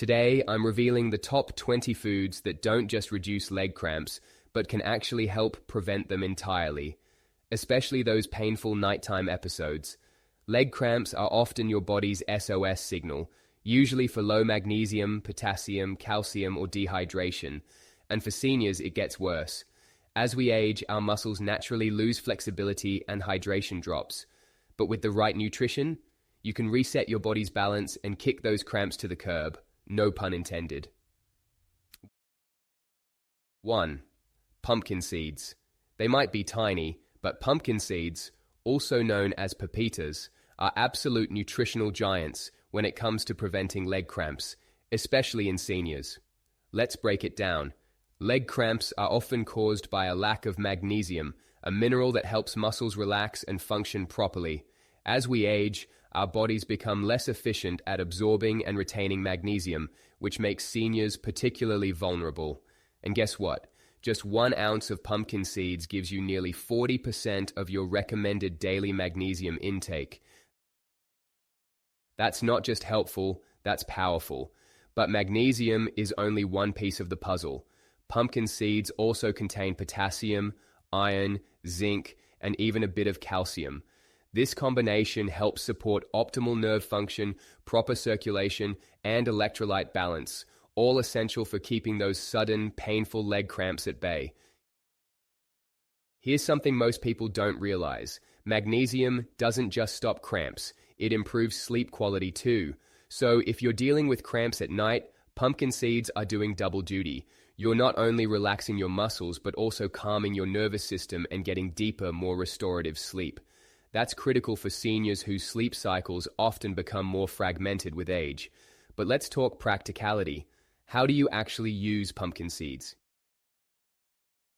Today, I'm revealing the top 20 foods that don't just reduce leg cramps, but can actually help prevent them entirely, especially those painful nighttime episodes. Leg cramps are often your body's SOS signal, usually for low magnesium, potassium, calcium, or dehydration. And for seniors, it gets worse. As we age, our muscles naturally lose flexibility and hydration drops. But with the right nutrition, you can reset your body's balance and kick those cramps to the curb. No pun intended. 1. Pumpkin seeds. They might be tiny, but pumpkin seeds, also known as pepitas, are absolute nutritional giants when it comes to preventing leg cramps, especially in seniors. Let's break it down. Leg cramps are often caused by a lack of magnesium, a mineral that helps muscles relax and function properly. As we age, our bodies become less efficient at absorbing and retaining magnesium, which makes seniors particularly vulnerable. And guess what? Just 1 ounce of pumpkin seeds gives you nearly 40% of your recommended daily magnesium intake. That's not just helpful, that's powerful. But magnesium is only one piece of the puzzle. Pumpkin seeds also contain potassium, iron, zinc, and even a bit of calcium. This combination helps support optimal nerve function, proper circulation, and electrolyte balance, all essential for keeping those sudden, painful leg cramps at bay. Here's something most people don't realize. Magnesium doesn't just stop cramps, it improves sleep quality too. So if you're dealing with cramps at night, pumpkin seeds are doing double duty. You're not only relaxing your muscles, but also calming your nervous system and getting deeper, more restorative sleep. That's critical for seniors whose sleep cycles often become more fragmented with age. But let's talk practicality. How do you actually use pumpkin seeds?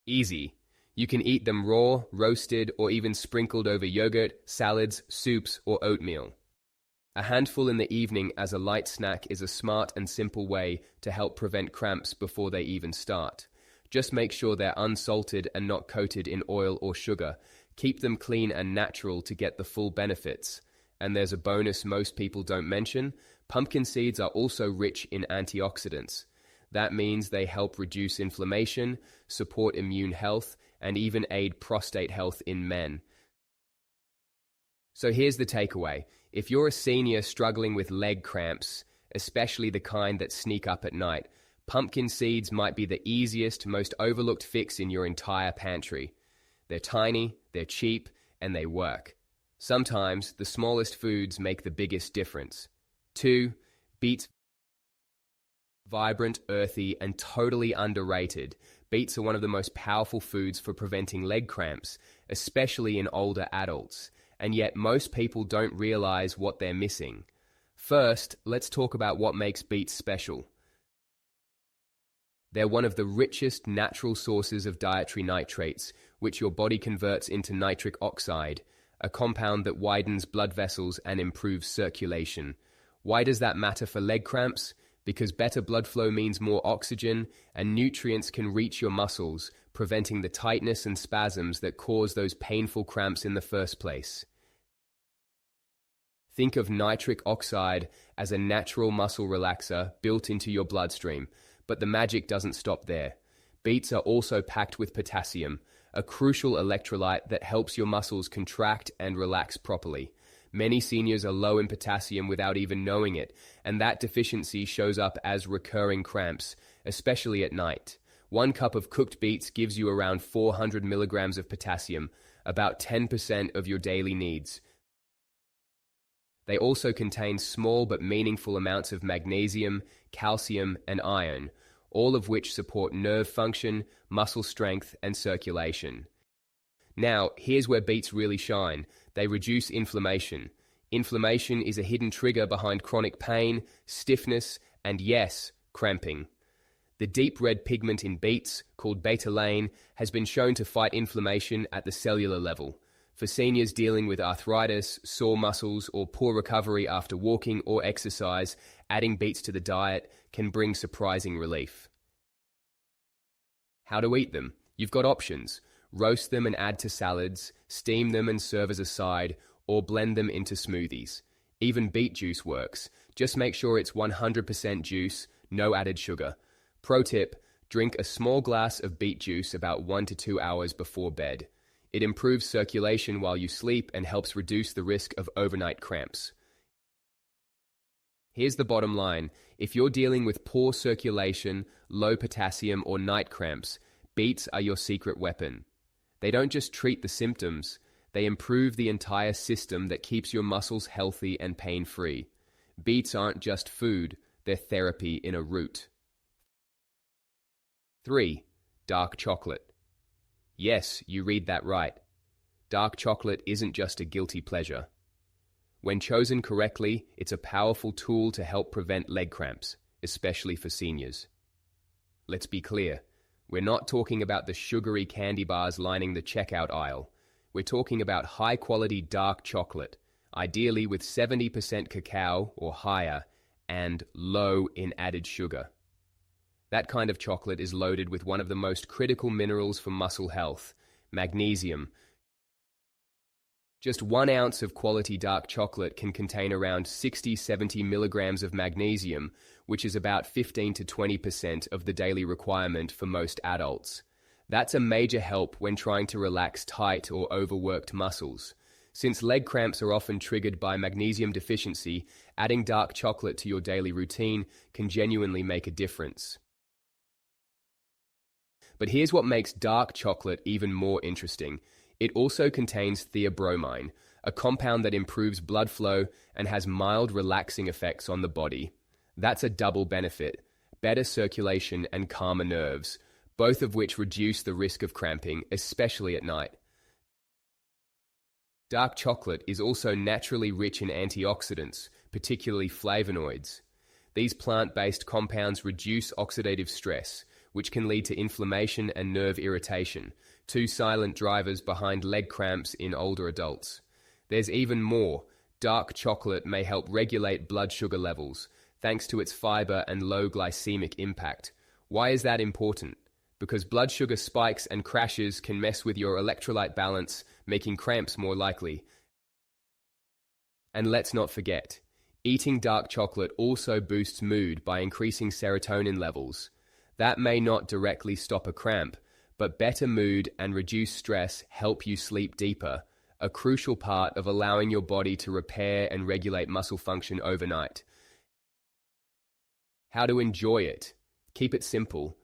Easy. You can eat them raw, roasted, or even sprinkled over yogurt, salads, soups, or oatmeal. A handful in the evening as a light snack is a smart and simple way to help prevent cramps before they even start. Just make sure they're unsalted and not coated in oil or sugar. Keep them clean and natural to get the full benefits. And there's a bonus most people don't mention. Pumpkin seeds are also rich in antioxidants. That means they help reduce inflammation, support immune health, and even aid prostate health in men. So here's the takeaway. If you're a senior struggling with leg cramps, especially the kind that sneak up at night, pumpkin seeds might be the easiest, most overlooked fix in your entire pantry. They're tiny, they're cheap, and they work. Sometimes the smallest foods make the biggest difference. 2. Beets. Vibrant, earthy, and totally underrated. Beets are one of the most powerful foods for preventing leg cramps, especially in older adults. And yet most people don't realize what they're missing. First, let's talk about what makes beets special. They're one of the richest natural sources of dietary nitrates, which your body converts into nitric oxide, a compound that widens blood vessels and improves circulation. Why does that matter for leg cramps? Because better blood flow means more oxygen, and nutrients can reach your muscles, preventing the tightness and spasms that cause those painful cramps in the first place. Think of nitric oxide as a natural muscle relaxer built into your bloodstream, but the magic doesn't stop there. Beets are also packed with potassium, a crucial electrolyte that helps your muscles contract and relax properly. Many seniors are low in potassium without even knowing it, and that deficiency shows up as recurring cramps, especially at night. 1 cup of cooked beets gives you around 400 milligrams of potassium, about 10% of your daily needs. They also contain small but meaningful amounts of magnesium, calcium, and iron, all of which support nerve function, muscle strength, and circulation. Now, here's where beets really shine. They reduce inflammation. Inflammation is a hidden trigger behind chronic pain, stiffness, and yes, cramping. The deep red pigment in beets, called betalain, has been shown to fight inflammation at the cellular level. For seniors dealing with arthritis, sore muscles, or poor recovery after walking or exercise, adding beets to the diet can bring surprising relief. How to eat them? You've got options. Roast them and add to salads, steam them and serve as a side, or blend them into smoothies. Even beet juice works. Just make sure it's 100% juice, no added sugar. Pro tip, drink a small glass of beet juice about 1 to 2 hours before bed. It improves circulation while you sleep and helps reduce the risk of overnight cramps. Here's the bottom line. If you're dealing with poor circulation, low potassium, or night cramps, beets are your secret weapon. They don't just treat the symptoms, they improve the entire system that keeps your muscles healthy and pain-free. Beets aren't just food, they're therapy in a root. 3. Dark chocolate. Yes, you read that right. Dark chocolate isn't just a guilty pleasure. When chosen correctly, it's a powerful tool to help prevent leg cramps, especially for seniors. Let's be clear, we're not talking about the sugary candy bars lining the checkout aisle. We're talking about high-quality dark chocolate, ideally with 70% cacao or higher, and low in added sugar. That kind of chocolate is loaded with one of the most critical minerals for muscle health, magnesium. Just 1 ounce of quality dark chocolate can contain around 60-70 milligrams of magnesium, which is about 15 to 20% of the daily requirement for most adults. That's a major help when trying to relax tight or overworked muscles. Since leg cramps are often triggered by magnesium deficiency, adding dark chocolate to your daily routine can genuinely make a difference. But here's what makes dark chocolate even more interesting. It also contains theobromine, a compound that improves blood flow and has mild relaxing effects on the body. That's a double benefit: better circulation and calmer nerves, both of which reduce the risk of cramping, especially at night. Dark chocolate is also naturally rich in antioxidants, particularly flavonoids. These plant-based compounds reduce oxidative stress, which can lead to inflammation and nerve irritation, two silent drivers behind leg cramps in older adults. There's even more. Dark chocolate may help regulate blood sugar levels, thanks to its fiber and low glycemic impact. Why is that important? Because blood sugar spikes and crashes can mess with your electrolyte balance, making cramps more likely. And let's not forget, eating dark chocolate also boosts mood by increasing serotonin levels. That may not directly stop a cramp, but better mood and reduced stress help you sleep deeper, a crucial part of allowing your body to repair and regulate muscle function overnight. How to enjoy it? Keep it simple.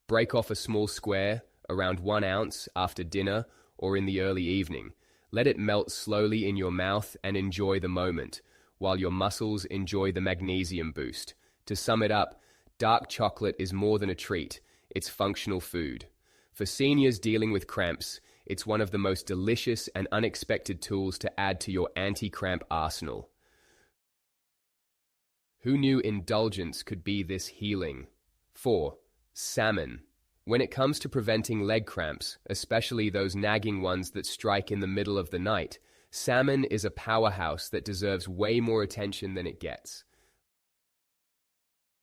Break off a small square, around 1 ounce, after dinner or in the early evening. Let it melt slowly in your mouth and enjoy the moment, while your muscles enjoy the magnesium boost. To sum it up, dark chocolate is more than a treat, it's functional food. For seniors dealing with cramps, it's one of the most delicious and unexpected tools to add to your anti-cramp arsenal. Who knew indulgence could be this healing? 4. Salmon. When it comes to preventing leg cramps, especially those nagging ones that strike in the middle of the night, salmon is a powerhouse that deserves way more attention than it gets.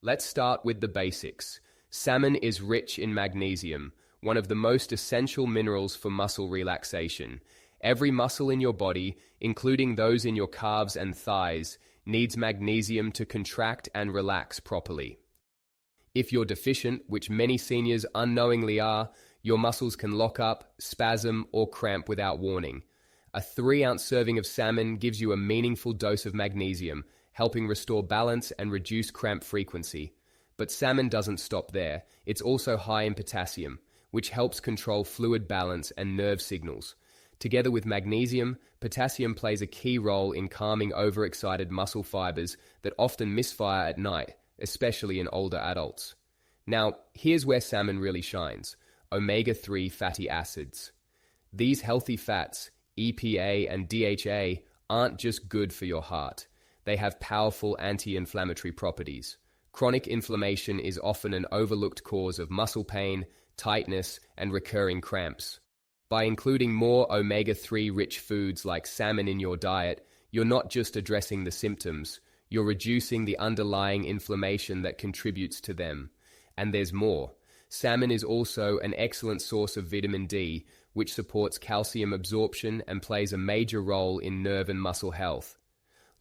Let's start with the basics. Salmon is rich in magnesium, one of the most essential minerals for muscle relaxation. Every muscle in your body, including those in your calves and thighs, needs magnesium to contract and relax properly. If you're deficient, which many seniors unknowingly are, your muscles can lock up, spasm, or cramp without warning. A 3-ounce serving of salmon gives you a meaningful dose of magnesium, helping restore balance and reduce cramp frequency. But salmon doesn't stop there. It's also high in potassium, which helps control fluid balance and nerve signals. Together with magnesium, potassium plays a key role in calming overexcited muscle fibers that often misfire at night, especially in older adults. Now, here's where salmon really shines: omega-3 fatty acids. These healthy fats, EPA and DHA, aren't just good for your heart. They have powerful anti-inflammatory properties. Chronic inflammation is often an overlooked cause of muscle pain, tightness, and recurring cramps. By including more omega-3 rich foods like salmon in your diet, you're not just addressing the symptoms, you're reducing the underlying inflammation that contributes to them. And there's more. Salmon is also an excellent source of vitamin D, which supports calcium absorption and plays a major role in nerve and muscle health.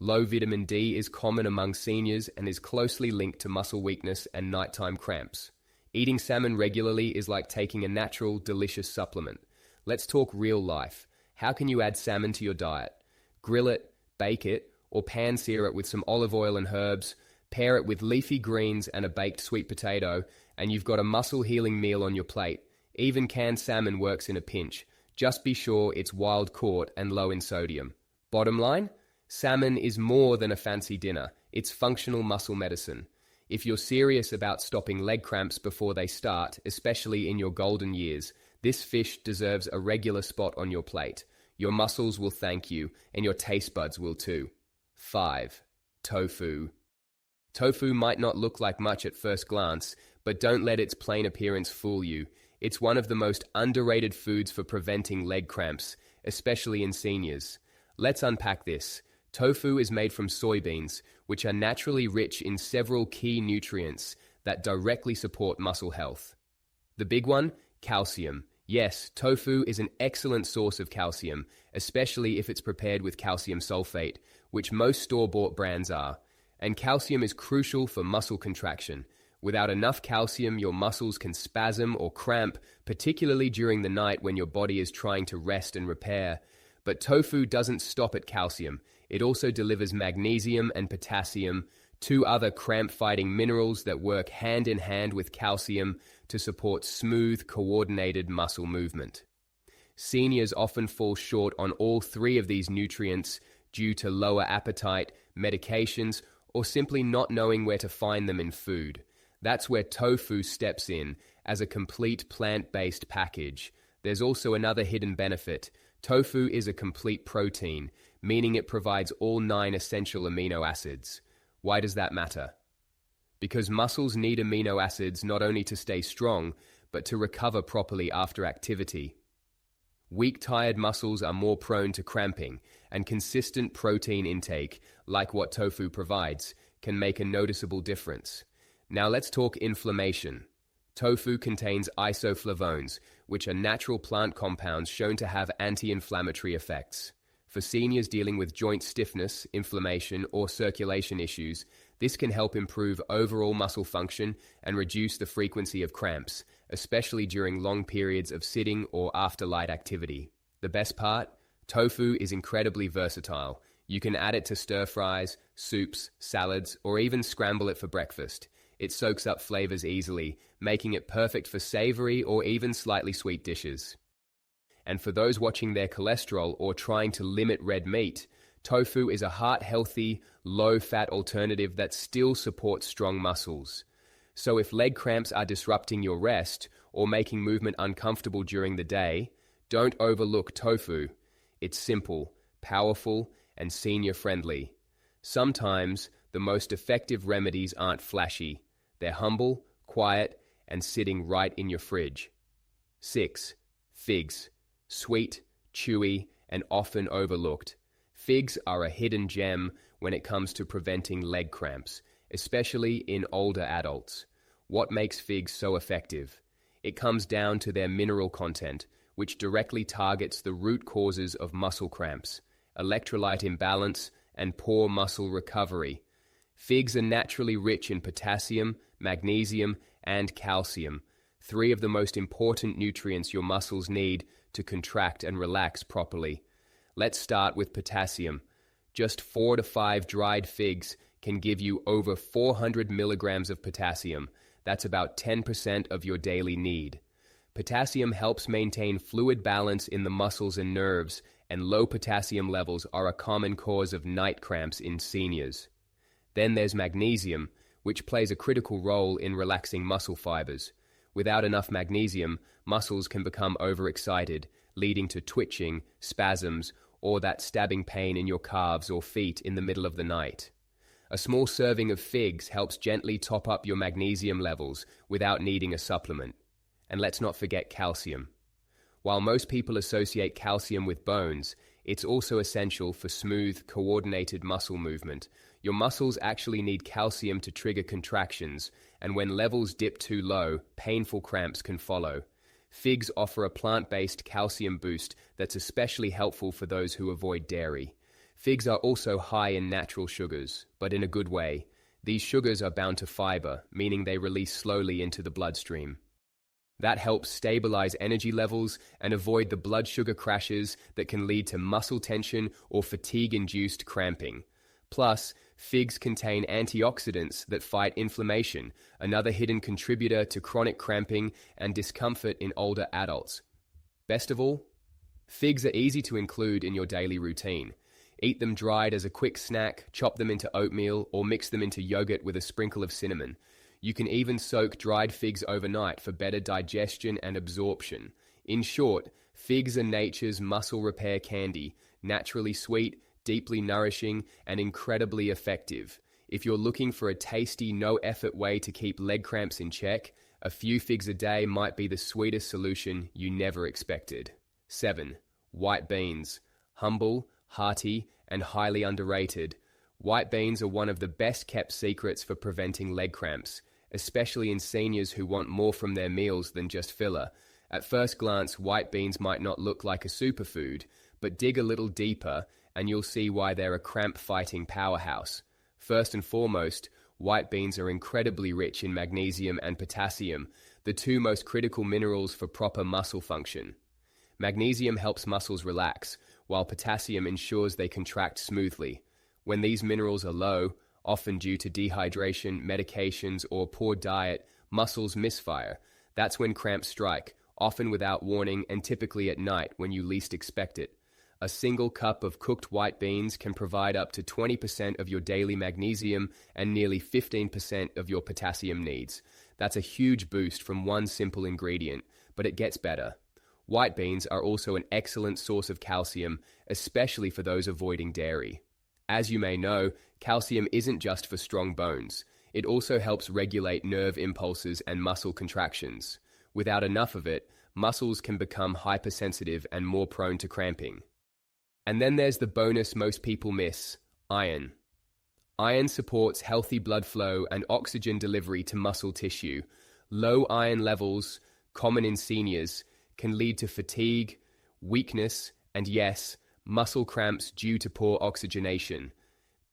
Low vitamin D is common among seniors and is closely linked to muscle weakness and nighttime cramps. Eating salmon regularly is like taking a natural, delicious supplement. Let's talk real life. How can you add salmon to your diet? Grill it, bake it, or pan-sear it with some olive oil and herbs. Pair it with leafy greens and a baked sweet potato, and you've got a muscle-healing meal on your plate. Even canned salmon works in a pinch. Just be sure it's wild-caught and low in sodium. Bottom line? Salmon is more than a fancy dinner. It's functional muscle medicine. If you're serious about stopping leg cramps before they start, especially in your golden years, this fish deserves a regular spot on your plate. Your muscles will thank you, and your taste buds will too. 5. Tofu. Tofu might not look like much at first glance, but don't let its plain appearance fool you. It's one of the most underrated foods for preventing leg cramps, especially in seniors. Let's unpack this. Tofu is made from soybeans, which are naturally rich in several key nutrients that directly support muscle health. The big one, calcium. Yes, tofu is an excellent source of calcium, especially if it's prepared with calcium sulfate, which most store-bought brands are. And calcium is crucial for muscle contraction. Without enough calcium, your muscles can spasm or cramp, particularly during the night when your body is trying to rest and repair. But tofu doesn't stop at calcium. It also delivers magnesium and potassium, two other cramp-fighting minerals that work hand in hand with calcium to support smooth, coordinated muscle movement. Seniors often fall short on all three of these nutrients due to lower appetite, medications, or simply not knowing where to find them in food. That's where tofu steps in as a complete plant-based package. There's also another hidden benefit. Tofu is a complete protein, meaning it provides all 9 essential amino acids. Why does that matter? Because muscles need amino acids not only to stay strong, but to recover properly after activity. Weak, tired muscles are more prone to cramping, and consistent protein intake, like what tofu provides, can make a noticeable difference. Now let's talk inflammation. Tofu contains isoflavones, which are natural plant compounds shown to have anti-inflammatory effects. For seniors dealing with joint stiffness, inflammation, or circulation issues, this can help improve overall muscle function and reduce the frequency of cramps, especially during long periods of sitting or after light activity. The best part? Tofu is incredibly versatile. You can add it to stir-fries, soups, salads, or even scramble it for breakfast. It soaks up flavors easily, making it perfect for savory or even slightly sweet dishes. And for those watching their cholesterol or trying to limit red meat, tofu is a heart-healthy, low-fat alternative that still supports strong muscles. So if leg cramps are disrupting your rest or making movement uncomfortable during the day, don't overlook tofu. It's simple, powerful, and senior-friendly. Sometimes the most effective remedies aren't flashy. They're humble, quiet, and sitting right in your fridge. 6. Figs. Sweet, chewy, and often overlooked. Figs are a hidden gem when it comes to preventing leg cramps, especially in older adults. What makes figs so effective? It comes down to their mineral content, which directly targets the root causes of muscle cramps, electrolyte imbalance, and poor muscle recovery. Figs are naturally rich in potassium, magnesium, and calcium, 3 of the most important nutrients your muscles need to contract and relax properly. Let's start with potassium. Just 4 to 5 dried figs can give you over 400 milligrams of potassium. That's about 10% of your daily need. Potassium helps maintain fluid balance in the muscles and nerves, and low potassium levels are a common cause of night cramps in seniors. Then there's magnesium, which plays a critical role in relaxing muscle fibers. Without enough magnesium, muscles can become overexcited, leading to twitching, spasms, or that stabbing pain in your calves or feet in the middle of the night. A small serving of figs helps gently top up your magnesium levels without needing a supplement. And let's not forget calcium. While most people associate calcium with bones, it's also essential for smooth, coordinated muscle movement. Your muscles actually need calcium to trigger contractions, and when levels dip too low, painful cramps can follow. Figs offer a plant-based calcium boost that's especially helpful for those who avoid dairy. Figs are also high in natural sugars, but in a good way. These sugars are bound to fiber, meaning they release slowly into the bloodstream. That helps stabilize energy levels and avoid the blood sugar crashes that can lead to muscle tension or fatigue-induced cramping. Plus, figs contain antioxidants that fight inflammation, another hidden contributor to chronic cramping and discomfort in older adults. Best of all, figs are easy to include in your daily routine. Eat them dried as a quick snack, chop them into oatmeal, or mix them into yogurt with a sprinkle of cinnamon. You can even soak dried figs overnight for better digestion and absorption. In short, figs are nature's muscle repair candy, naturally sweet, deeply nourishing, and incredibly effective. If you're looking for a tasty, no-effort way to keep leg cramps in check, a few figs a day might be the sweetest solution you never expected. 7. White beans. Humble, hearty, and highly underrated. White beans are one of the best-kept secrets for preventing leg cramps, especially in seniors who want more from their meals than just filler. At first glance, white beans might not look like a superfood, but dig a little deeper and you'll see why they're a cramp-fighting powerhouse. First and foremost, white beans are incredibly rich in magnesium and potassium, the two most critical minerals for proper muscle function. Magnesium helps muscles relax, while potassium ensures they contract smoothly. When these minerals are low, often due to dehydration, medications, or poor diet, muscles misfire. That's when cramps strike, often without warning and typically at night when you least expect it. A single cup of cooked white beans can provide up to 20% of your daily magnesium and nearly 15% of your potassium needs. That's a huge boost from one simple ingredient, but it gets better. White beans are also an excellent source of calcium, especially for those avoiding dairy. As you may know, calcium isn't just for strong bones. It also helps regulate nerve impulses and muscle contractions. Without enough of it, muscles can become hypersensitive and more prone to cramping. And then there's the bonus most people miss: iron. Iron supports healthy blood flow and oxygen delivery to muscle tissue. Low iron levels, common in seniors, can lead to fatigue, weakness, and yes, muscle cramps due to poor oxygenation.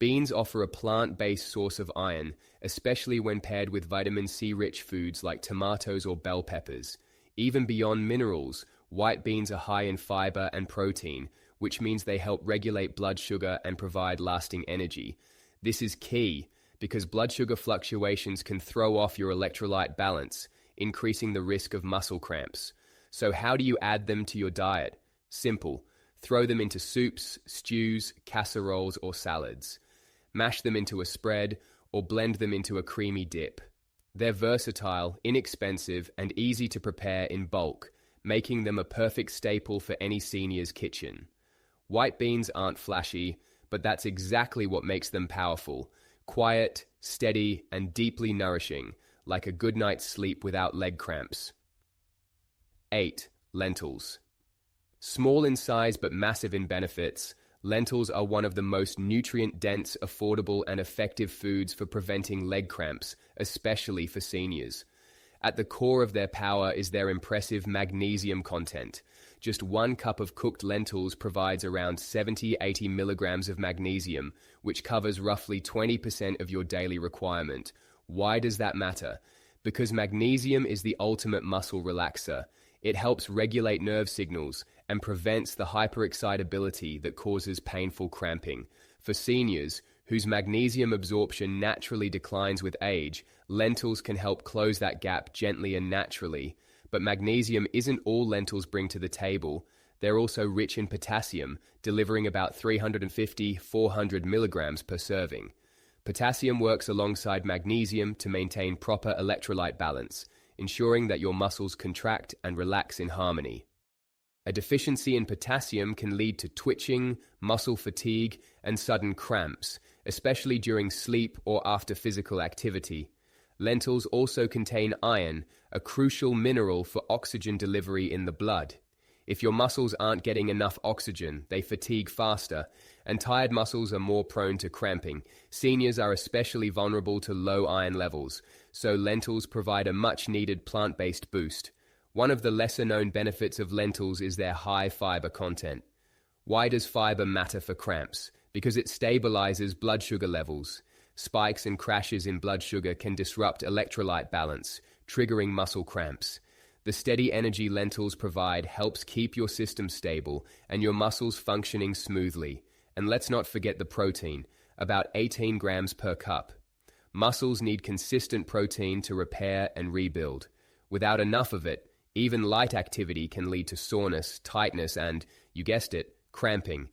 Beans offer a plant-based source of iron, especially when paired with vitamin C-rich foods like tomatoes or bell peppers. Even beyond minerals, white beans are high in fiber and protein, which means they help regulate blood sugar and provide lasting energy. This is key because blood sugar fluctuations can throw off your electrolyte balance, increasing the risk of muscle cramps. So how do you add them to your diet? Simple. Throw them into soups, stews, casseroles, or salads. Mash them into a spread or blend them into a creamy dip. They're versatile, inexpensive, and easy to prepare in bulk, making them a perfect staple for any senior's kitchen. White beans aren't flashy, but that's exactly what makes them powerful. Quiet, steady, and deeply nourishing, like a good night's sleep without leg cramps. 8. Lentils. Small in size but massive in benefits, lentils are one of the most nutrient-dense, affordable, and effective foods for preventing leg cramps, especially for seniors. At the core of their power is their impressive magnesium content. Just 1 cup of cooked lentils provides around 70-80 milligrams of magnesium, which covers roughly 20% of your daily requirement. Why does that matter? Because magnesium is the ultimate muscle relaxer. It helps regulate nerve signals and prevents the hyperexcitability that causes painful cramping. For seniors, whose magnesium absorption naturally declines with age, lentils can help close that gap gently and naturally. But magnesium isn't all lentils bring to the table. They're also rich in potassium, delivering about 350-400 milligrams per serving. Potassium works alongside magnesium to maintain proper electrolyte balance, ensuring that your muscles contract and relax in harmony. A deficiency in potassium can lead to twitching, muscle fatigue, and sudden cramps, especially during sleep or after physical activity. Lentils also contain iron, a crucial mineral for oxygen delivery in the blood. If your muscles aren't getting enough oxygen, they fatigue faster, and tired muscles are more prone to cramping. Seniors are especially vulnerable to low iron levels, so lentils provide a much-needed plant-based boost. One of the lesser-known benefits of lentils is their high fiber content. Why does fiber matter for cramps? because it stabilizes blood sugar levels. Spikes and crashes in blood sugar can disrupt electrolyte balance, triggering muscle cramps. The steady energy lentils provide helps keep your system stable and your muscles functioning smoothly. And let's not forget the protein, about 18 grams per cup. Muscles need consistent protein to repair and rebuild. Without enough of it, even light activity can lead to soreness, tightness, and, you guessed it, cramping.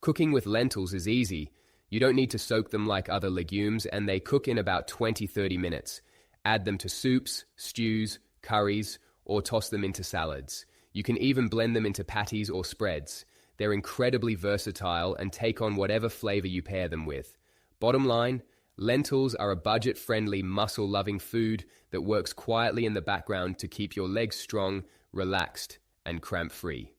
Cooking with lentils is easy. You don't need to soak them like other legumes, and they cook in about 20-30 minutes. Add them to soups, stews, curries, or toss them into salads. You can even blend them into patties or spreads. They're incredibly versatile and take on whatever flavor you pair them with. Bottom line, lentils are a budget-friendly, muscle-loving food that works quietly in the background to keep your legs strong, relaxed, and cramp-free.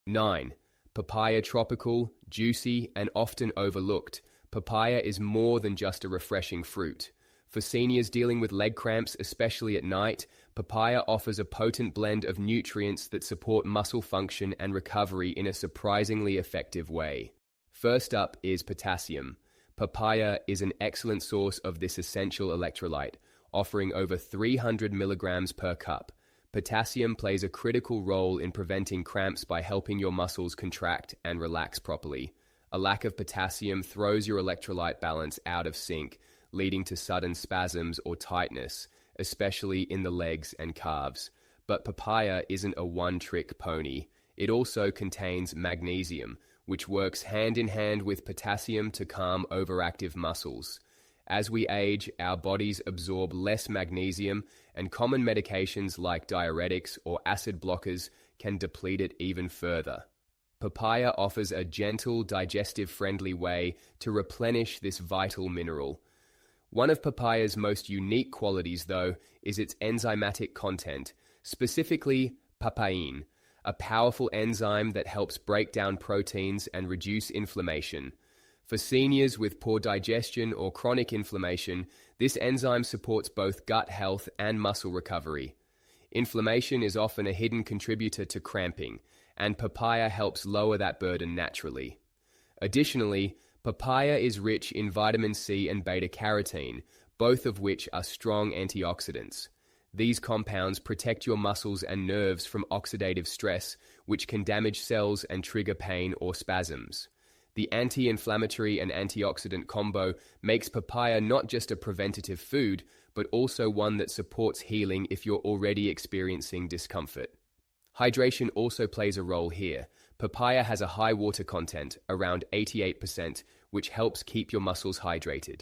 9. Papaya. Tropical, juicy, and often overlooked, papaya is more than just a refreshing fruit. For seniors dealing with leg cramps, especially at night, papaya offers a potent blend of nutrients that support muscle function and recovery in a surprisingly effective way. First up is potassium. Papaya is an excellent source of this essential electrolyte, offering over 300 milligrams per cup. Potassium plays a critical role in preventing cramps by helping your muscles contract and relax properly. A lack of potassium throws your electrolyte balance out of sync, leading to sudden spasms or tightness, especially in the legs and calves. But papaya isn't a one-trick pony. It also contains magnesium, which works hand in hand with potassium to calm overactive muscles. As we age, our bodies absorb less magnesium, and common medications like diuretics or acid blockers can deplete it even further. Papaya offers a gentle, digestive-friendly way to replenish this vital mineral. One of papaya's most unique qualities, though, is its enzymatic content, specifically papain, a powerful enzyme that helps break down proteins and reduce inflammation. For seniors with poor digestion or chronic inflammation, this enzyme supports both gut health and muscle recovery. Inflammation is often a hidden contributor to cramping, and papaya helps lower that burden naturally. Additionally, papaya is rich in vitamin C and beta-carotene, both of which are strong antioxidants. These compounds protect your muscles and nerves from oxidative stress, which can damage cells and trigger pain or spasms. The anti-inflammatory and antioxidant combo makes papaya not just a preventative food, but also one that supports healing if you're already experiencing discomfort. Hydration also plays a role here. Papaya has a high water content, around 88%, which helps keep your muscles hydrated.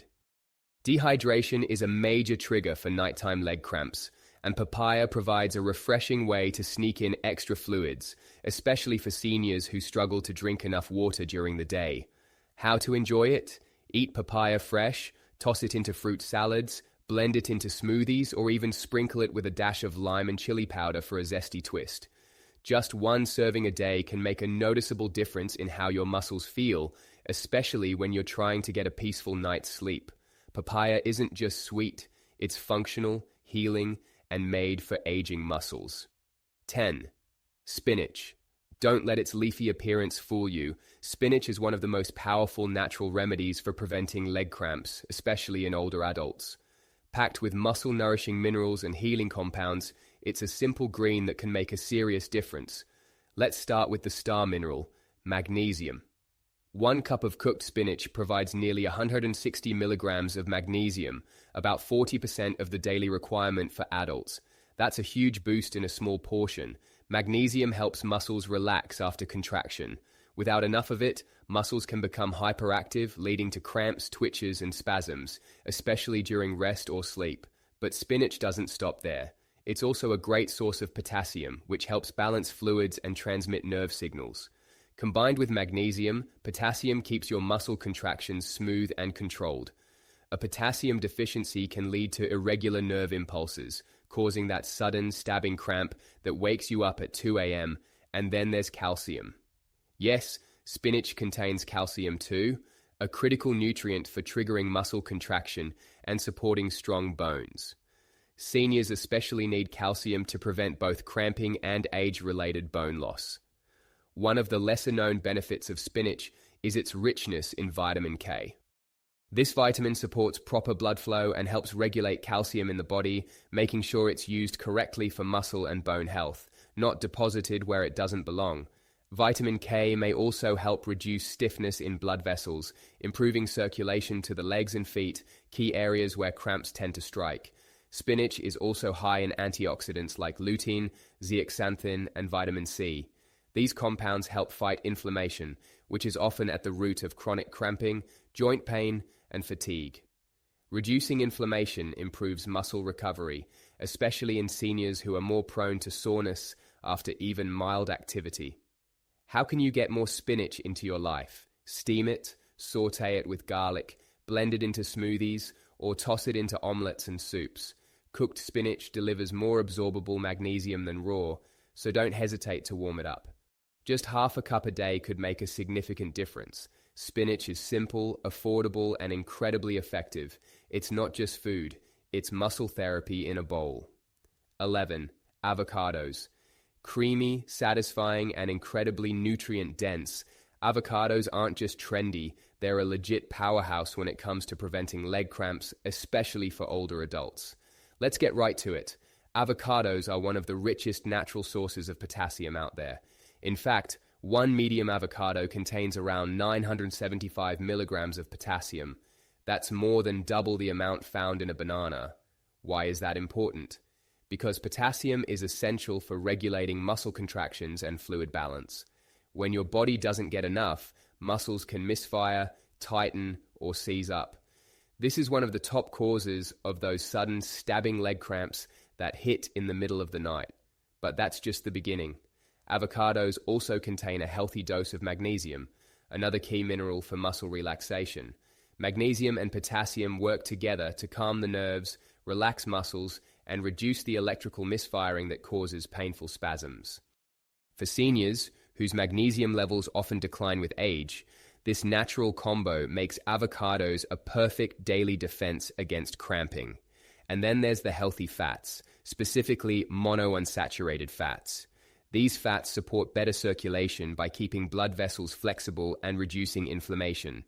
Dehydration is a major trigger for nighttime leg cramps, and papaya provides a refreshing way to sneak in extra fluids, especially for seniors who struggle to drink enough water during the day. How to enjoy it? Eat papaya fresh, toss it into fruit salads, blend it into smoothies, or even sprinkle it with a dash of lime and chili powder for a zesty twist. Just one serving a day can make a noticeable difference in how your muscles feel, especially when you're trying to get a peaceful night's sleep. Papaya isn't just sweet, it's functional, healing, and made for aging muscles. 10. Spinach. Don't let its leafy appearance fool you. Spinach is one of the most powerful natural remedies for preventing leg cramps, especially in older adults. Packed with muscle-nourishing minerals and healing compounds, it's a simple green that can make a serious difference. Let's start with the star mineral, magnesium. 1 cup of cooked spinach provides nearly 160 milligrams of magnesium, about 40% of the daily requirement for adults. That's a huge boost in a small portion. Magnesium helps muscles relax after contraction. Without enough of it, muscles can become hyperactive, leading to cramps, twitches, and spasms, especially during rest or sleep. But spinach doesn't stop there. It's also a great source of potassium, which helps balance fluids and transmit nerve signals. Combined with magnesium, potassium keeps your muscle contractions smooth and controlled. A potassium deficiency can lead to irregular nerve impulses, causing that sudden stabbing cramp that wakes you up at 2 a.m., and then there's calcium. Yes, spinach contains calcium too, a critical nutrient for triggering muscle contraction and supporting strong bones. Seniors especially need calcium to prevent both cramping and age-related bone loss. One of the lesser-known benefits of spinach is its richness in vitamin K. This vitamin supports proper blood flow and helps regulate calcium in the body, making sure it's used correctly for muscle and bone health, not deposited where it doesn't belong. Vitamin K may also help reduce stiffness in blood vessels, improving circulation to the legs and feet, key areas where cramps tend to strike. Spinach is also high in antioxidants like lutein, zeaxanthin, and vitamin C. These compounds help fight inflammation, which is often at the root of chronic cramping, joint pain, and fatigue. Reducing inflammation improves muscle recovery, especially in seniors who are more prone to soreness after even mild activity. How can you get more spinach into your life? Steam it, saute it with garlic, blend it into smoothies, or toss it into omelets and soups. Cooked spinach delivers more absorbable magnesium than raw, so don't hesitate to warm it up. Just half a cup a day could make a significant difference. Spinach is simple, affordable, and incredibly effective. It's not just food, it's muscle therapy in a bowl. 11. Avocados. Creamy, satisfying, and incredibly nutrient-dense, avocados aren't just trendy, they're a legit powerhouse when it comes to preventing leg cramps, especially for older adults. Let's get right to it. Avocados are one of the richest natural sources of potassium out there. In fact, one medium avocado contains around 975 milligrams of potassium. That's more than double the amount found in a banana. Why is that important? Because potassium is essential for regulating muscle contractions and fluid balance. When your body doesn't get enough, muscles can misfire, tighten, or seize up. This is one of the top causes of those sudden stabbing leg cramps that hit in the middle of the night. But that's just the beginning. Avocados also contain a healthy dose of magnesium, another key mineral for muscle relaxation. Magnesium and potassium work together to calm the nerves, relax muscles, and reduce the electrical misfiring that causes painful spasms. For seniors, whose magnesium levels often decline with age, this natural combo makes avocados a perfect daily defense against cramping. And then there's the healthy fats, specifically monounsaturated fats. These fats support better circulation by keeping blood vessels flexible and reducing inflammation.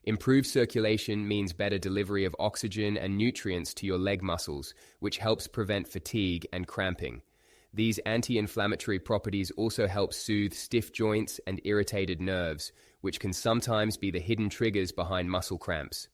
Improved circulation means better delivery of oxygen and nutrients to your leg muscles, which helps prevent fatigue and cramping. These anti-inflammatory properties also help soothe stiff joints and irritated nerves, which can sometimes be the hidden triggers behind muscle cramps.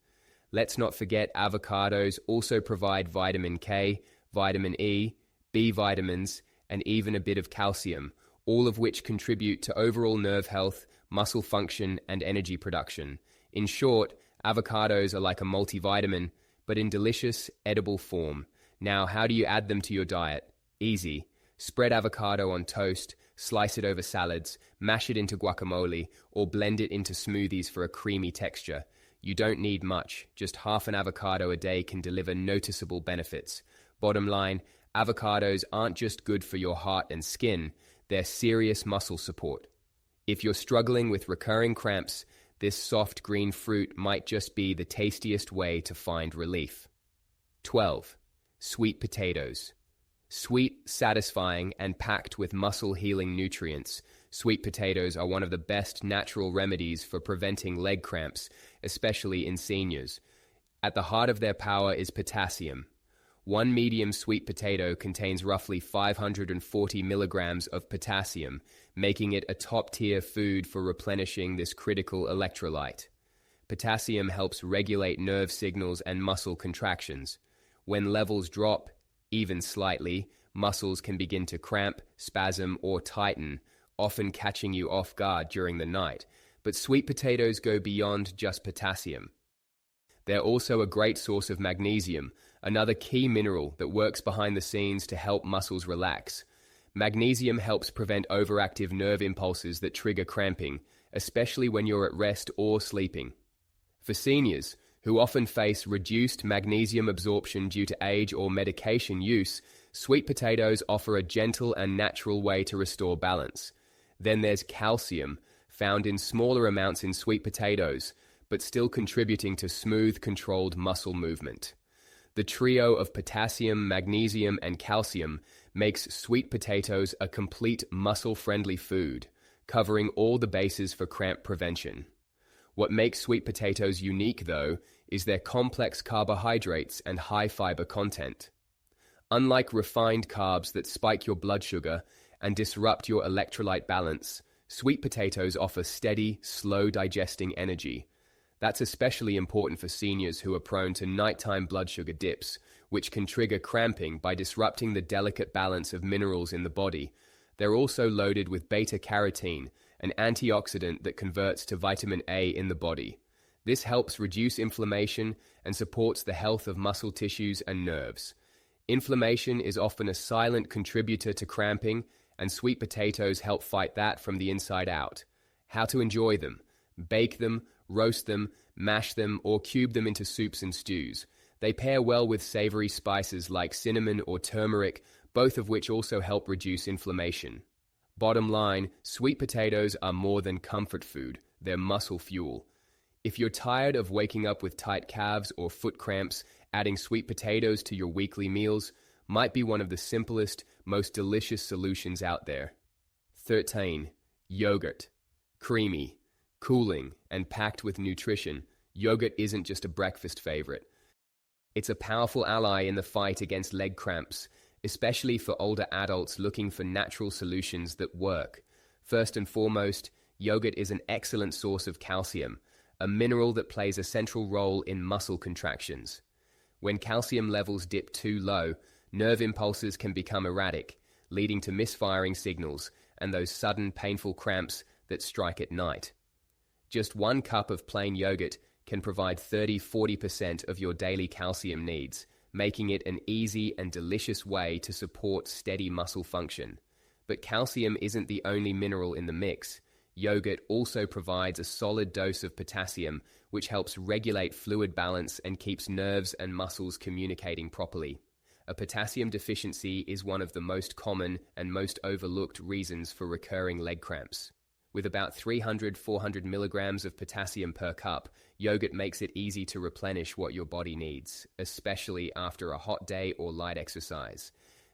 Let's not forget avocados also provide vitamin K, vitamin E, B vitamins, and even a bit of calcium, all of which contribute to overall nerve health, muscle function, and energy production. In short, avocados are like a multivitamin, but in delicious, edible form. Now, how do you add them to your diet? Easy. Spread avocado on toast, slice it over salads, mash it into guacamole, or blend it into smoothies for a creamy texture. You don't need much. Just half an avocado a day can deliver noticeable benefits. Bottom line, avocados aren't just good for your heart and skin, they're serious muscle support. If you're struggling with recurring cramps, this soft green fruit might just be the tastiest way to find relief. 12. Sweet potatoes. Sweet, satisfying, and packed with muscle-healing nutrients, sweet potatoes are one of the best natural remedies for preventing leg cramps, especially in seniors. At the heart of their power is potassium. One medium sweet potato contains roughly 540 milligrams of potassium, making it a top-tier food for replenishing this critical electrolyte. Potassium helps regulate nerve signals and muscle contractions. When levels drop, even slightly, muscles can begin to cramp, spasm, or tighten, often catching you off guard during the night. But sweet potatoes go beyond just potassium. They're also a great source of magnesium, another key mineral that works behind the scenes to help muscles relax. Magnesium helps prevent overactive nerve impulses that trigger cramping, especially when you're at rest or sleeping. For seniors, who often face reduced magnesium absorption due to age or medication use, sweet potatoes offer a gentle and natural way to restore balance. Then there's calcium, found in smaller amounts in sweet potatoes, but still contributing to smooth, controlled muscle movement. The trio of potassium, magnesium, and calcium makes sweet potatoes a complete muscle-friendly food, covering all the bases for cramp prevention. What makes sweet potatoes unique, though, is their complex carbohydrates and high fiber content. Unlike refined carbs that spike your blood sugar and disrupt your electrolyte balance, sweet potatoes offer steady, slow-digesting energy. That's especially important for seniors who are prone to nighttime blood sugar dips, which can trigger cramping by disrupting the delicate balance of minerals in the body. They're also loaded with beta-carotene, an antioxidant that converts to vitamin A in the body. This helps reduce inflammation and supports the health of muscle tissues and nerves. Inflammation is often a silent contributor to cramping, and sweet potatoes help fight that from the inside out. How to enjoy them: bake them, roast them, mash them, or cube them into soups and stews. They pair well with savory spices like cinnamon or turmeric, both of which also help reduce inflammation. Bottom line, sweet potatoes are more than comfort food, they're muscle fuel. If you're tired of waking up with tight calves or foot cramps, adding sweet potatoes to your weekly meals might be one of the simplest, most delicious solutions out there. 13. Yogurt. Creamy, cooling, and packed with nutrition, yogurt isn't just a breakfast favorite. It's a powerful ally in the fight against leg cramps, especially for older adults looking for natural solutions that work. First and foremost, yogurt is an excellent source of calcium, a mineral that plays a central role in muscle contractions. When calcium levels dip too low, nerve impulses can become erratic, leading to misfiring signals and those sudden painful cramps that strike at night. Just 1 cup of plain yogurt can provide 30–40% of your daily calcium needs, making it an easy and delicious way to support steady muscle function. But calcium isn't the only mineral in the mix. Yogurt also provides a solid dose of potassium, which helps regulate fluid balance and keeps nerves and muscles communicating properly. A potassium deficiency is one of the most common and most overlooked reasons for recurring leg cramps. With about 300–400 milligrams of potassium per cup, yogurt makes it easy to replenish what your body needs, especially after a hot day or light exercise.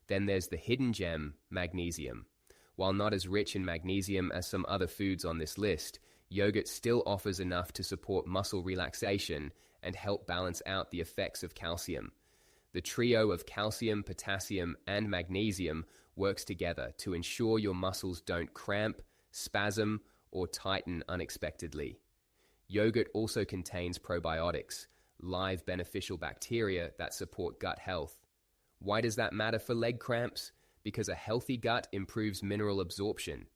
Then there's the hidden gem, magnesium. While not as rich in magnesium as some other foods on this list, yogurt still offers enough to support muscle relaxation and help balance out the effects of calcium. The trio of calcium, potassium, and magnesium works together to ensure your muscles don't cramp, spasm, or tighten unexpectedly. Yogurt also contains probiotics, live beneficial bacteria that support gut health. Why does that matter for leg cramps? Because a healthy gut improves mineral absorption.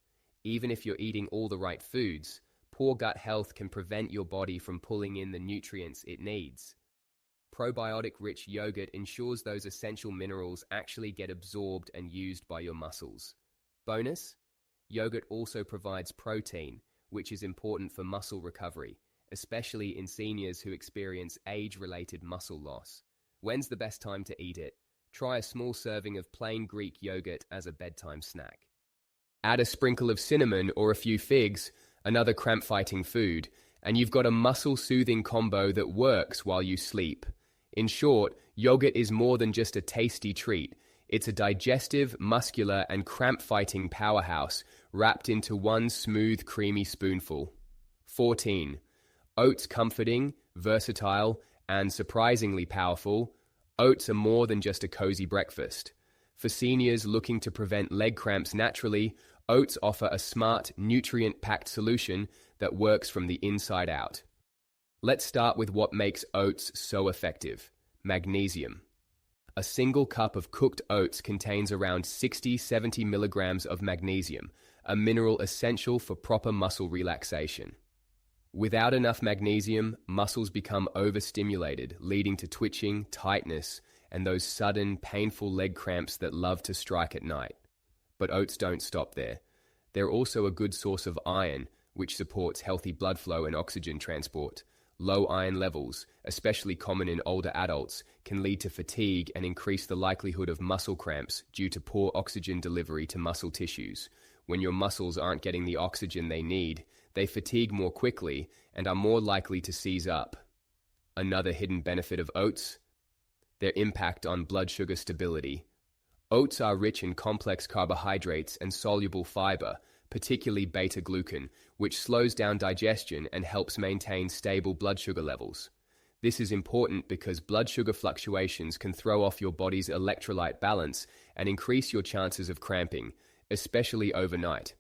Even if you're eating all the right foods, poor gut health can prevent your body from pulling in the nutrients it needs. Probiotic-rich yogurt ensures those essential minerals actually get absorbed and used by your muscles. Bonus: yogurt also provides protein, which is important for muscle recovery, especially in seniors who experience age-related muscle loss. When's the best time to eat it? Try a small serving of plain Greek yogurt as a bedtime snack. Add a sprinkle of cinnamon or a few figs, another cramp-fighting food, and you've got a muscle-soothing combo that works while you sleep. In short, yogurt is more than just a tasty treat. It's a digestive, muscular, and cramp-fighting powerhouse wrapped into one smooth, creamy spoonful. 14. Oats. Comforting, versatile, and surprisingly powerful, oats are more than just a cozy breakfast. For seniors looking to prevent leg cramps naturally, oats offer a smart, nutrient-packed solution that works from the inside out. Let's start with what makes oats so effective: magnesium. A single cup of cooked oats contains around 60–70 milligrams of magnesium, a mineral essential for proper muscle relaxation. Without enough magnesium, muscles become overstimulated, leading to twitching, tightness, and those sudden, painful leg cramps that love to strike at night. But oats don't stop there. They're also a good source of iron, which supports healthy blood flow and oxygen transport. Low iron levels, especially common in older adults, can lead to fatigue and increase the likelihood of muscle cramps due to poor oxygen delivery to muscle tissues. When your muscles aren't getting the oxygen they need, they fatigue more quickly and are more likely to seize up. Another hidden benefit of oats: their impact on blood sugar stability. Oats are rich in complex carbohydrates and soluble fiber, particularly beta-glucan, which slows down digestion and helps maintain stable blood sugar levels. This is important because blood sugar fluctuations can throw off your body's electrolyte balance and increase your chances of cramping, especially overnight.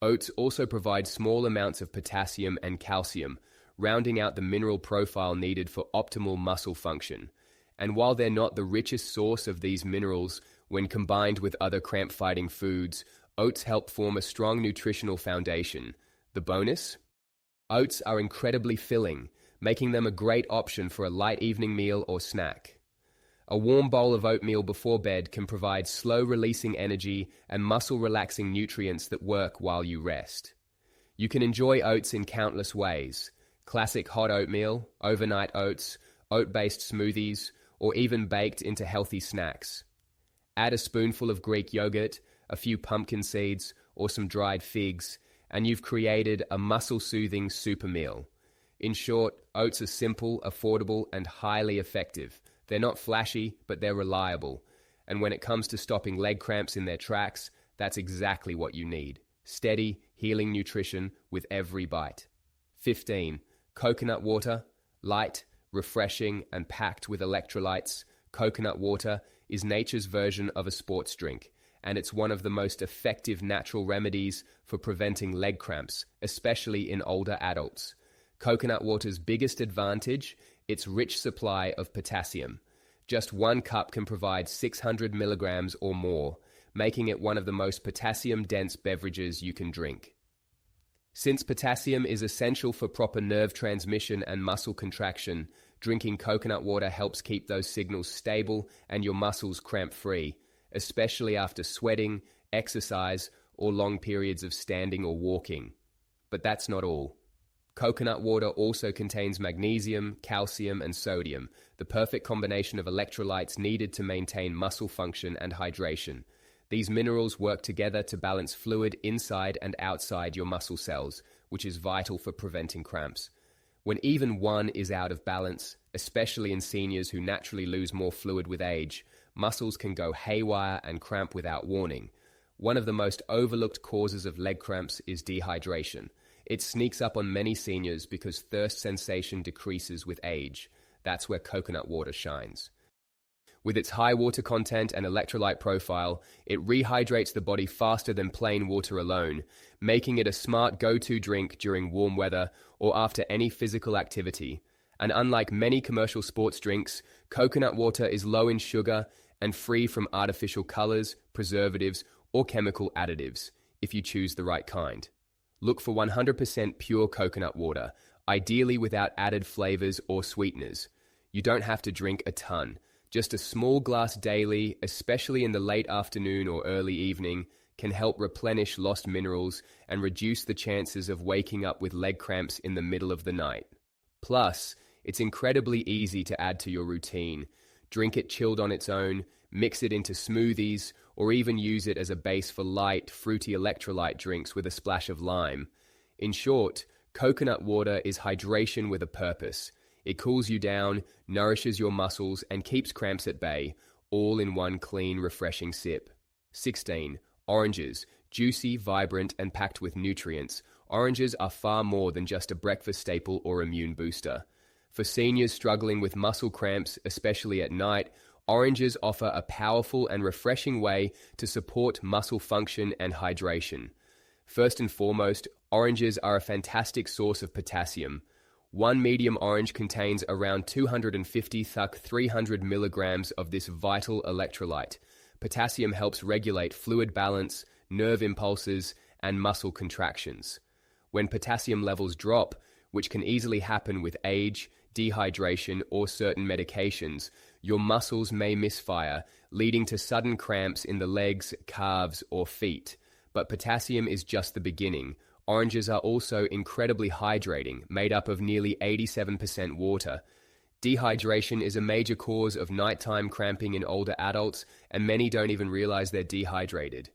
Oats also provide small amounts of potassium and calcium, rounding out the mineral profile needed for optimal muscle function. And while they're not the richest source of these minerals, when combined with other cramp-fighting foods, oats help form a strong nutritional foundation. The bonus? Oats are incredibly filling, making them a great option for a light evening meal or snack. A warm bowl of oatmeal before bed can provide slow-releasing energy and muscle-relaxing nutrients that work while you rest. You can enjoy oats in countless ways: classic hot oatmeal, overnight oats, oat-based smoothies, or even baked into healthy snacks. Add a spoonful of Greek yogurt, a few pumpkin seeds, or some dried figs, and you've created a muscle-soothing super meal. In short, oats are simple, affordable, and highly effective. They're not flashy, but they're reliable. And when it comes to stopping leg cramps in their tracks, that's exactly what you need. Steady, healing nutrition with every bite. 15. Coconut water. Light, refreshing, and packed with electrolytes, coconut water is nature's version of a sports drink, and it's one of the most effective natural remedies for preventing leg cramps, especially in older adults. Coconut water's biggest advantage: its rich supply of potassium. Just 1 cup can provide 600 milligrams or more, making it one of the most potassium-dense beverages you can drink. Since potassium is essential for proper nerve transmission and muscle contraction, drinking coconut water helps keep those signals stable and your muscles cramp-free, especially after sweating, exercise, or long periods of standing or walking. But that's not all. Coconut water also contains magnesium, calcium, and sodium, the perfect combination of electrolytes needed to maintain muscle function and hydration. These minerals work together to balance fluid inside and outside your muscle cells, which is vital for preventing cramps. When even one is out of balance, especially in seniors who naturally lose more fluid with age, muscles can go haywire and cramp without warning. One of the most overlooked causes of leg cramps is dehydration. It sneaks up on many seniors because thirst sensation decreases with age. That's where coconut water shines. With its high water content and electrolyte profile, it rehydrates the body faster than plain water alone, making it a smart go-to drink during warm weather or after any physical activity. And unlike many commercial sports drinks, coconut water is low in sugar and free from artificial colors, preservatives, or chemical additives, if you choose the right kind. Look for 100% pure coconut water, ideally without added flavors or sweeteners. You don't have to drink a ton. Just a small glass daily, especially in the late afternoon or early evening, can help replenish lost minerals and reduce the chances of waking up with leg cramps in the middle of the night. Plus, it's incredibly easy to add to your routine. Drink it chilled on its own, mix it into smoothies, or even use it as a base for light, fruity electrolyte drinks with a splash of lime. In short, coconut water is hydration with a purpose. It cools you down, nourishes your muscles, and keeps cramps at bay, all in one clean, refreshing sip. 16. Oranges. Juicy, vibrant, and packed with nutrients, oranges are far more than just a breakfast staple or immune booster. For seniors struggling with muscle cramps, especially at night, oranges offer a powerful and refreshing way to support muscle function and hydration. First and foremost, oranges are a fantastic source of potassium. One medium orange contains around 250–300 milligrams of this vital electrolyte. Potassium helps regulate fluid balance, nerve impulses, and muscle contractions. When potassium levels drop, which can easily happen with age, dehydration, or certain medications, your muscles may misfire, leading to sudden cramps in the legs, calves, or feet. But potassium is just the beginning. Oranges are also incredibly hydrating, made up of nearly 87% water. Dehydration is a major cause of nighttime cramping in older adults, and many don't even realize they're dehydrated.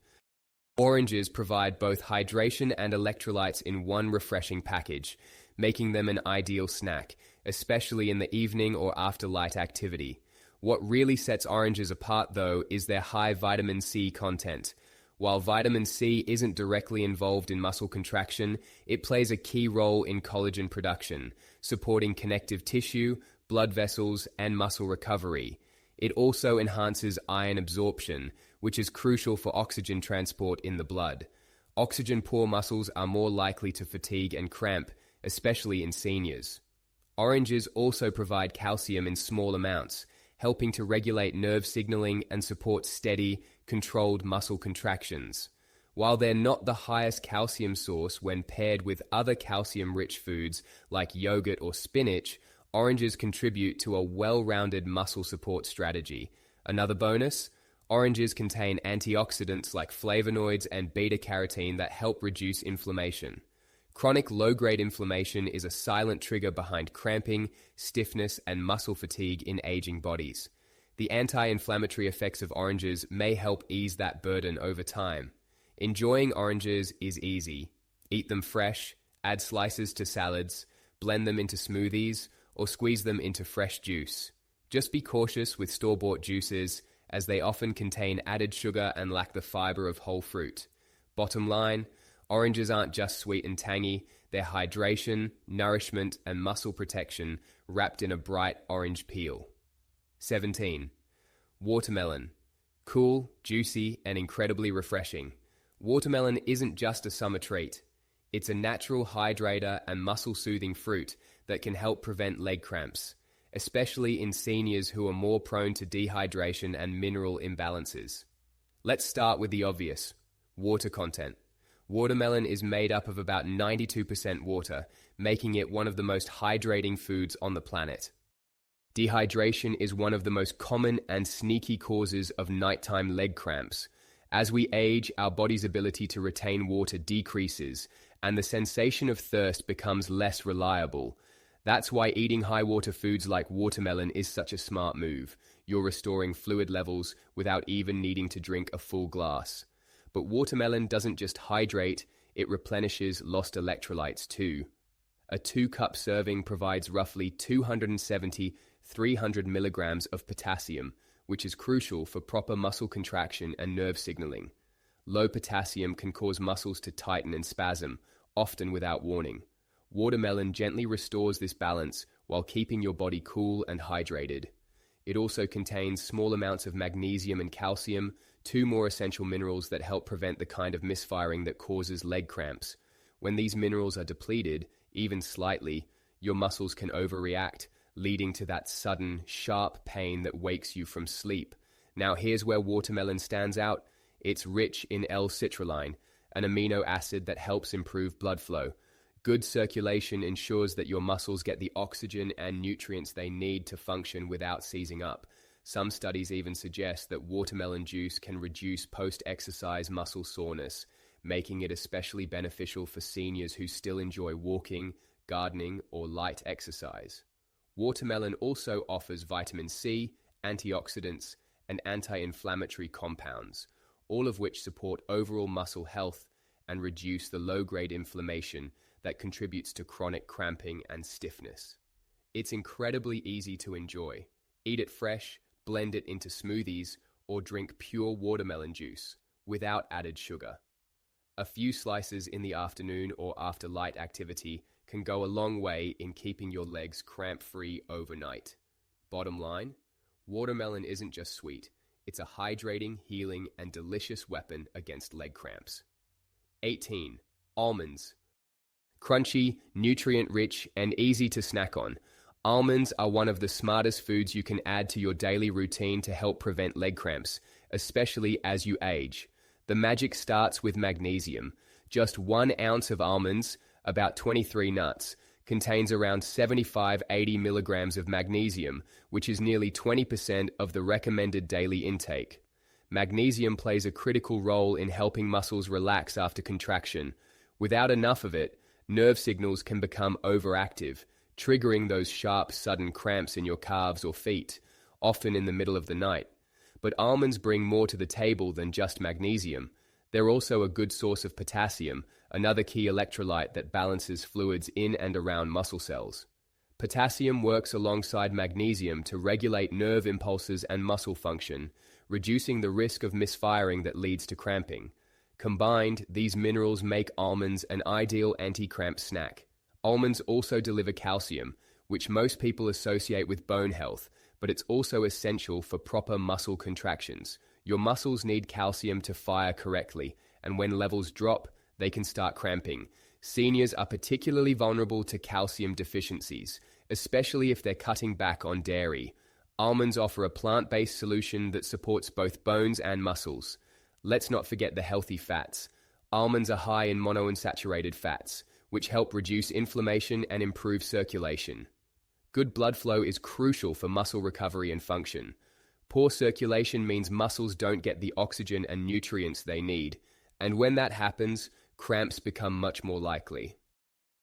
Oranges provide both hydration and electrolytes in one refreshing package, making them an ideal snack, especially in the evening or after light activity. What really sets oranges apart, though, is their high vitamin C content. While vitamin C isn't directly involved in muscle contraction, it plays a key role in collagen production, supporting connective tissue, blood vessels, and muscle recovery. It also enhances iron absorption, which is crucial for oxygen transport in the blood. Oxygen-poor muscles are more likely to fatigue and cramp, especially in seniors. Oranges also provide calcium in small amounts, helping to regulate nerve signaling and support steady, controlled muscle contractions. While they're not the highest calcium source when paired with other calcium-rich foods like yogurt or spinach, oranges contribute to a well-rounded muscle support strategy. Another bonus? Oranges contain antioxidants like flavonoids and beta-carotene that help reduce inflammation. Chronic low-grade inflammation is a silent trigger behind cramping, stiffness, and muscle fatigue in aging bodies. The anti-inflammatory effects of oranges may help ease that burden over time. Enjoying oranges is easy. Eat them fresh, add slices to salads, blend them into smoothies, or squeeze them into fresh juice. Just be cautious with store-bought juices, as they often contain added sugar and lack the fiber of whole fruit. Bottom line, oranges aren't just sweet and tangy, they're hydration, nourishment, and muscle protection wrapped in a bright orange peel. 17. Watermelon. Cool, juicy, and incredibly refreshing. Watermelon isn't just a summer treat. It's a natural hydrator and muscle-soothing fruit that can help prevent leg cramps, especially in seniors who are more prone to dehydration and mineral imbalances. Let's start with the obvious: water content. Watermelon is made up of about 92% water, making it one of the most hydrating foods on the planet. Dehydration is one of the most common and sneaky causes of nighttime leg cramps. As we age, our body's ability to retain water decreases, and the sensation of thirst becomes less reliable. That's why eating high-water foods like watermelon is such a smart move. You're restoring fluid levels without even needing to drink a full glass. But watermelon doesn't just hydrate, it replenishes lost electrolytes too. A 2-cup serving provides roughly 270-300 milligrams of potassium, which is crucial for proper muscle contraction and nerve signaling. Low potassium can cause muscles to tighten and spasm, often without warning. Watermelon gently restores this balance while keeping your body cool and hydrated. It also contains small amounts of magnesium and calcium, 2 more essential minerals that help prevent the kind of misfiring that causes leg cramps. When these minerals are depleted, even slightly, your muscles can overreact, leading to that sudden, sharp pain that wakes you from sleep. Now here's where watermelon stands out. It's rich in L-citrulline, an amino acid that helps improve blood flow. Good circulation ensures that your muscles get the oxygen and nutrients they need to function without seizing up. Some studies even suggest that watermelon juice can reduce post-exercise muscle soreness, making it especially beneficial for seniors who still enjoy walking, gardening, or light exercise. Watermelon also offers vitamin C, antioxidants, and anti-inflammatory compounds, all of which support overall muscle health and reduce the low-grade inflammation that contributes to chronic cramping and stiffness. It's incredibly easy to enjoy. Eat it fresh, blend it into smoothies, or drink pure watermelon juice without added sugar. A few slices in the afternoon or after light activity can go a long way in keeping your legs cramp-free overnight. Bottom line, watermelon isn't just sweet, it's a hydrating, healing, and delicious weapon against leg cramps. 18. Almonds. Crunchy, nutrient-rich, and easy to snack on. Almonds are one of the smartest foods you can add to your daily routine to help prevent leg cramps, especially as you age. The magic starts with magnesium. Just 1 ounce of almonds, about 23 nuts, contains around 75-80 milligrams of magnesium, which is nearly 20% of the recommended daily intake. Magnesium plays a critical role in helping muscles relax after contraction. Without enough of it, nerve signals can become overactive, triggering those sharp, sudden cramps in your calves or feet, often in the middle of the night. But almonds bring more to the table than just magnesium. They're also a good source of potassium, another key electrolyte that balances fluids in and around muscle cells. Potassium works alongside magnesium to regulate nerve impulses and muscle function, reducing the risk of misfiring that leads to cramping. Combined, these minerals make almonds an ideal anti-cramp snack. Almonds also deliver calcium, which most people associate with bone health, but it's also essential for proper muscle contractions. Your muscles need calcium to fire correctly, and when levels drop, they can start cramping. Seniors are particularly vulnerable to calcium deficiencies, especially if they're cutting back on dairy. Almonds offer a plant-based solution that supports both bones and muscles. Let's not forget the healthy fats. Almonds are high in monounsaturated fats, which help reduce inflammation and improve circulation. Good blood flow is crucial for muscle recovery and function. Poor circulation means muscles don't get the oxygen and nutrients they need, and when that happens, cramps become much more likely.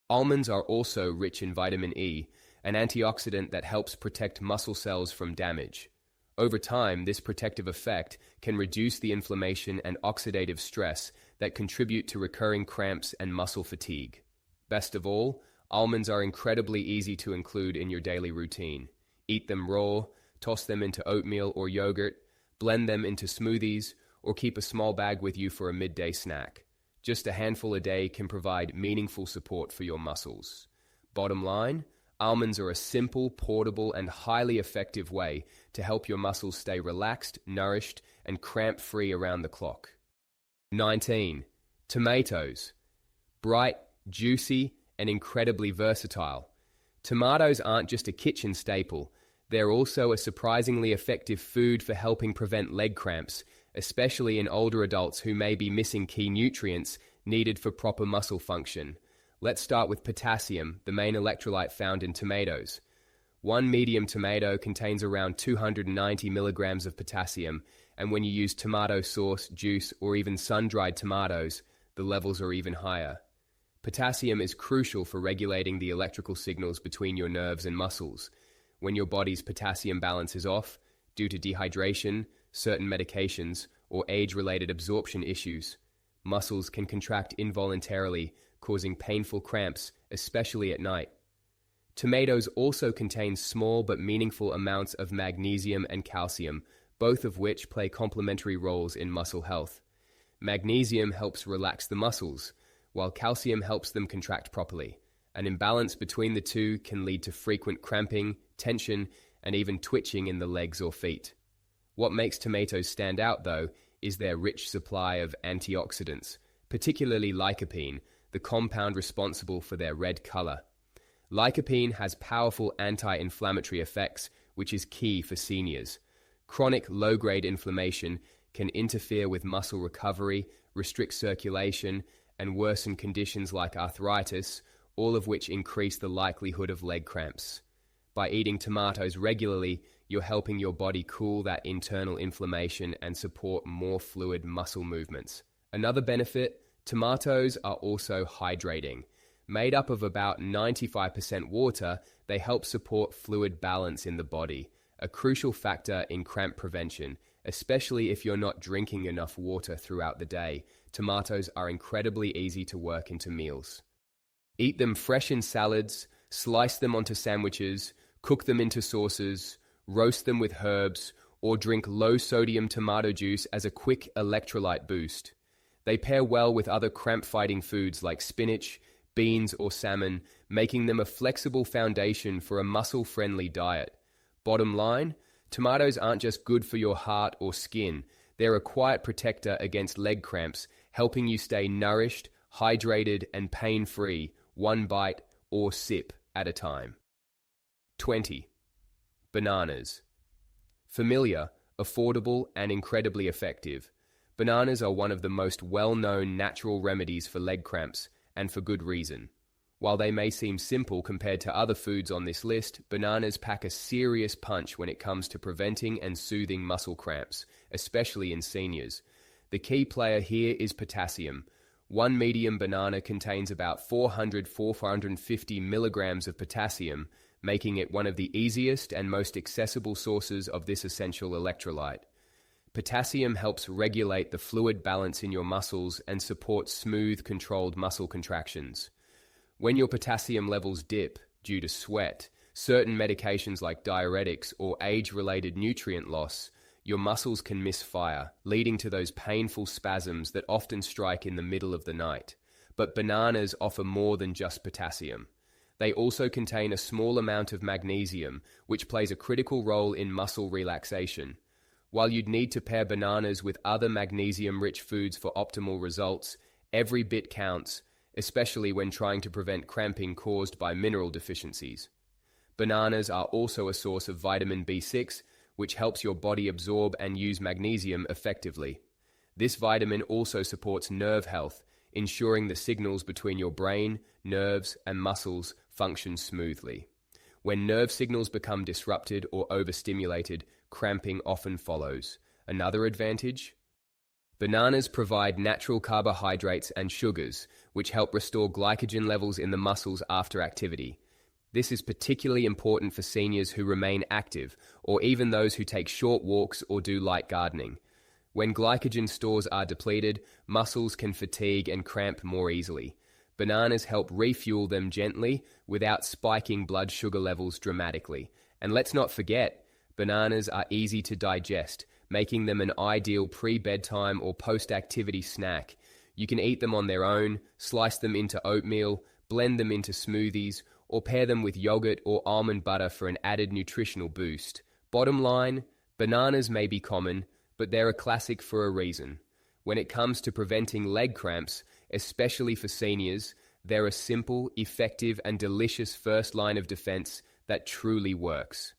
Almonds are also rich in vitamin E, an antioxidant that helps protect muscle cells from damage. Over time, this protective effect can reduce the inflammation and oxidative stress that contribute to recurring cramps and muscle fatigue. Best of all, almonds are incredibly easy to include in your daily routine. Eat them raw, toss them into oatmeal or yogurt, blend them into smoothies, or keep a small bag with you for a midday snack. Just a handful a day can provide meaningful support for your muscles. Bottom line, almonds are a simple, portable, and highly effective way to help your muscles stay relaxed, nourished, and cramp-free around the clock. 19. Tomatoes. Bright, juicy, and incredibly versatile. Tomatoes aren't just a kitchen staple, they're also a surprisingly effective food for helping prevent leg cramps, especially in older adults who may be missing key nutrients needed for proper muscle function. Let's start with potassium, the main electrolyte found in tomatoes. One medium tomato contains around 290 milligrams of potassium, and when you use tomato sauce, juice, or even sun-dried tomatoes, the levels are even higher. Potassium is crucial for regulating the electrical signals between your nerves and muscles. When your body's potassium balance is off, due to dehydration, certain medications, or age-related absorption issues, muscles can contract involuntarily, causing painful cramps, especially at night. Tomatoes also contain small but meaningful amounts of magnesium and calcium, both of which play complementary roles in muscle health. Magnesium helps relax the muscles, while calcium helps them contract properly. An imbalance between the two can lead to frequent cramping, tension, and even twitching in the legs or feet. What makes tomatoes stand out, though, is their rich supply of antioxidants, particularly lycopene, the compound responsible for their red color. Lycopene has powerful anti-inflammatory effects, which is key for seniors. Chronic low-grade inflammation can interfere with muscle recovery, restrict circulation, and worsen conditions like arthritis, all of which increase the likelihood of leg cramps. By eating tomatoes regularly, you're helping your body cool that internal inflammation and support more fluid muscle movements. Another benefit, tomatoes are also hydrating. Made up of about 95% water, they help support fluid balance in the body, a crucial factor in cramp prevention, especially if you're not drinking enough water throughout the day. Tomatoes are incredibly easy to work into meals. Eat them fresh in salads, slice them onto sandwiches, cook them into sauces, roast them with herbs, or drink low-sodium tomato juice as a quick electrolyte boost. They pair well with other cramp-fighting foods like spinach, beans, or salmon, making them a flexible foundation for a muscle-friendly diet. Bottom line, tomatoes aren't just good for your heart or skin. They're a quiet protector against leg cramps, helping you stay nourished, hydrated, and pain-free, one bite or sip at a time. 20. Bananas. Familiar, affordable, and incredibly effective. Bananas are one of the most well-known natural remedies for leg cramps, and for good reason. While they may seem simple compared to other foods on this list, bananas pack a serious punch when it comes to preventing and soothing muscle cramps, especially in seniors. The key player here is potassium. One medium banana contains about 450 milligrams of potassium, making it one of the easiest and most accessible sources of this essential electrolyte. Potassium helps regulate the fluid balance in your muscles and supports smooth, controlled muscle contractions. When your potassium levels dip due to sweat, certain medications like diuretics, or age-related nutrient loss, your muscles can misfire, leading to those painful spasms that often strike in the middle of the night. But bananas offer more than just potassium. They also contain a small amount of magnesium, which plays a critical role in muscle relaxation. While you'd need to pair bananas with other magnesium-rich foods for optimal results, every bit counts, especially when trying to prevent cramping caused by mineral deficiencies. Bananas are also a source of vitamin B6, which helps your body absorb and use magnesium effectively. This vitamin also supports nerve health, ensuring the signals between your brain, nerves, and muscles function smoothly. When nerve signals become disrupted or overstimulated, cramping often follows. Another advantage? Bananas provide natural carbohydrates and sugars, which help restore glycogen levels in the muscles after activity. This is particularly important for seniors who remain active, or even those who take short walks or do light gardening. When glycogen stores are depleted, muscles can fatigue and cramp more easily. Bananas help refuel them gently without spiking blood sugar levels dramatically. And let's not forget, bananas are easy to digest, making them an ideal pre-bedtime or post-activity snack. You can eat them on their own, slice them into oatmeal, blend them into smoothies, or pair them with yogurt or almond butter for an added nutritional boost. Bottom line, bananas may be common, but they're a classic for a reason. When it comes to preventing leg cramps, especially for seniors, they're a simple, effective, and delicious first line of defense that truly works.